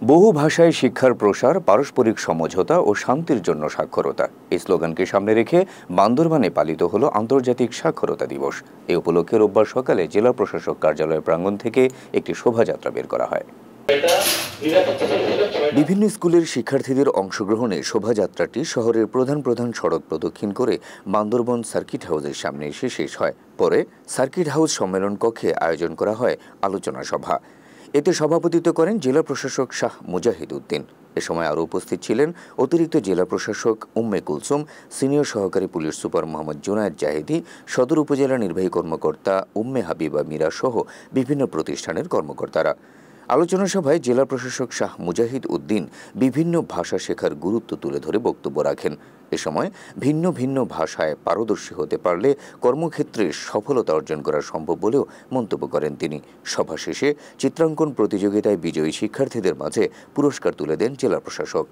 বহু ভাষায় শিক্ষার প্রসার, পারস্পরিক সমঝোতা ও শান্তির জন্য সাক্ষরতা, এই স্লোগানকে সামনে রেখে বান্দরবানে পালিত হলো আন্তর্জাতিক সাক্ষরতা দিবস। এ উপলক্ষে রোববার সকালে জেলা প্রশাসক কার্যালয় প্রাঙ্গণ থেকে একটি শোভাযাত্রা বের করা হয়। বিভিন্ন স্কুলের শিক্ষার্থীদের অংশগ্রহণে শোভাযাত্রাটি শহরের প্রধান প্রধান সড়ক প্রদক্ষিণ করে বান্দরবন সার্কিট হাউসের সামনে এসে শেষ হয়। পরে সার্কিট হাউস সম্মেলন কক্ষে আয়োজন করা হয় আলোচনা সভা। এতে সভাপতিত্ব করেন জেলা প্রশাসক শাহ মুজাহিদ উদ্দিন। এ সময় আরও উপস্থিত ছিলেন অতিরিক্ত জেলা প্রশাসক উম্মে কুলসুম, সিনিয়র সহকারী পুলিশ সুপার মোহাম্মদ জুনায়েদ জাহিদি, সদর উপজেলা নির্বাহী কর্মকর্তা উম্মে হাবিবা মীরা সহ বিভিন্ন প্রতিষ্ঠানের কর্মকর্তারা। আলোচনা সভায় জেলা প্রশাসক শাহ মুজাহিদ উদ্দিন বিভিন্ন ভাষা শেখার গুরুত্ব তুলে ধরে বক্তব্য রাখেন। এ সময় ভিন্ন ভিন্ন ভাষায় পারদর্শী হতে পারলে কর্মক্ষেত্রে সফলতা অর্জন করা সম্ভব বলেও মন্তব্য করেন তিনি। সভা শেষে চিত্রাঙ্কন প্রতিযোগিতায় বিজয়ী শিক্ষার্থীদের মাঝে পুরস্কার তুলে দেন জেলা প্রশাসক।